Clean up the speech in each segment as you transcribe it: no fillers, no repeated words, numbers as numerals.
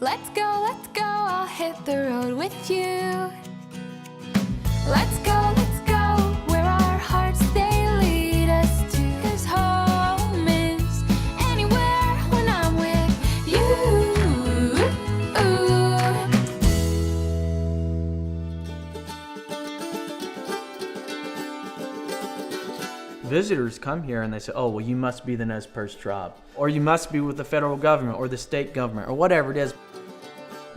let's go, I'll hit the road with you. Let's go, where our hearts they lead us to. 'Cause home is anywhere when I'm with you. Visitors come here and they say, oh, well, you must be the Nez Perce tribe, or you must be with the federal government or the state government or whatever it is.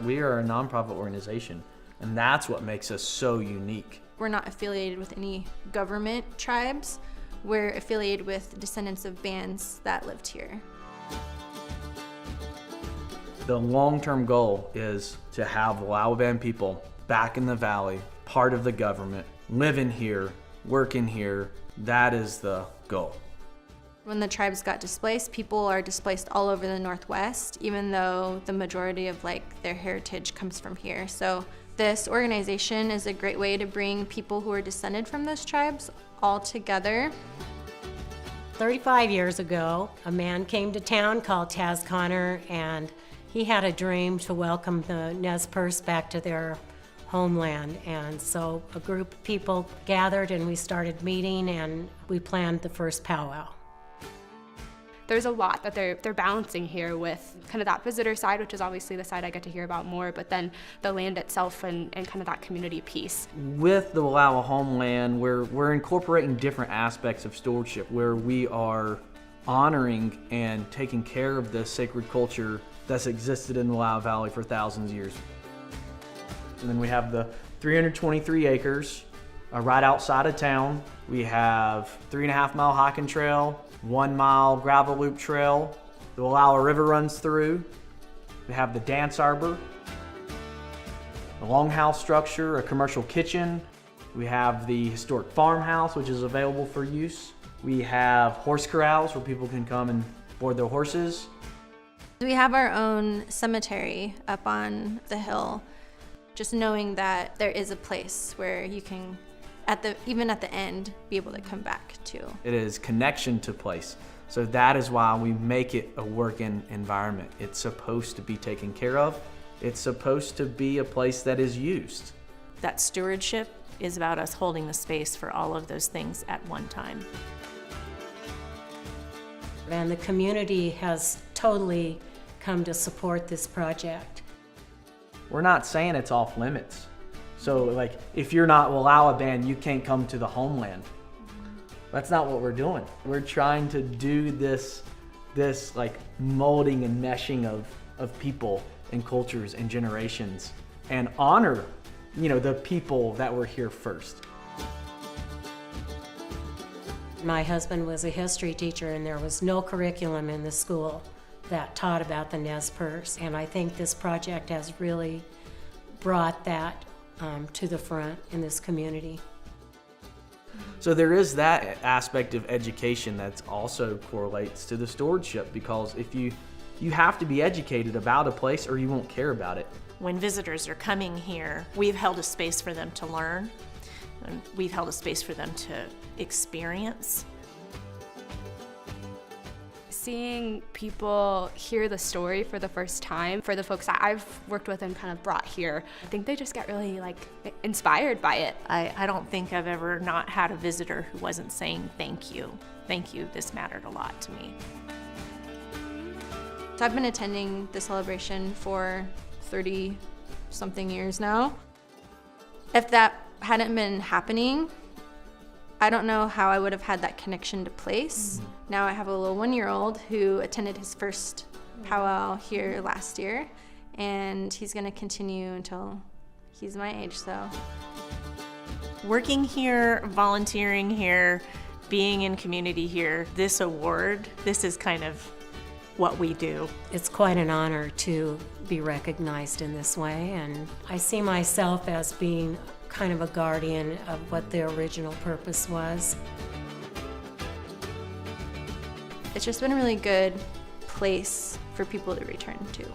We are a nonprofit organization, and that's what makes us so unique. We're not affiliated with any government tribes. We're affiliated with descendants of bands that lived here. The long-term goal is to have Wallowa Band people back in the valley, part of the government, living here, working here. That is the goal. When the tribes got displaced, people are displaced all over the Northwest, even though the majority of their heritage comes from here. So this organization is a great way to bring people who are descended from those tribes all together. 35 years ago, a man came to town called Taz Connor, and he had a dream to welcome the Nez Perce back to their homeland. And so a group of people gathered and we started meeting and we planned the first powwow. There's a lot that they're balancing here with kind of that visitor side, which is obviously the side I get to hear about more, but then the land itself and kind of that community piece. With the Wallowa Homeland, we're incorporating different aspects of stewardship where we are honoring and taking care of the sacred culture that's existed in the Wallowa Valley for thousands of years. And then we have the 323 acres right outside of town. We have 3.5 mile hiking trail, 1 mile gravel loop trail. The Wallowa River runs through. We have the dance arbor, a longhouse structure, a commercial kitchen. We have the historic farmhouse, which is available for use. We have horse corrals where people can come and board their horses. We have our own cemetery up on the hill. Just knowing that there is a place where you can, even at the end, be able to come back to. It is connection to place. So that is why we make it a working environment. It's supposed to be taken care of. It's supposed to be a place that is used. That stewardship is about us holding the space for all of those things at one time. And the community has totally come to support this project. We're not saying it's off limits. So if you're not Wallowa Band, you can't come to the homeland. That's not what we're doing. We're trying to do this molding and meshing of people and cultures and generations and honor, the people that were here first. My husband was a history teacher and there was no curriculum in the school that taught about the Nez Perce, and I think this project has really brought that to the front in this community. So there is that aspect of education that also correlates to the stewardship, because if you have to be educated about a place or you won't care about it. When visitors are coming here, we've held a space for them to learn, and we've held a space for them to experience. Seeing people hear the story for the first time, for the folks that I've worked with and kind of brought here, I think they just get really inspired by it. I don't think I've ever not had a visitor who wasn't saying thank you. Thank you, this mattered a lot to me. So I've been attending the celebration for 30-something years now. If that hadn't been happening, I don't know how I would have had that connection to place. Now I have a little 1-year-old who attended his first powwow here last year, and he's gonna continue until he's my age, so. Working here, volunteering here, being in community here, this award, this is kind of what we do. It's quite an honor to be recognized in this way, and I see myself as being kind of a guardian of what the original purpose was. It's just been a really good place for people to return to.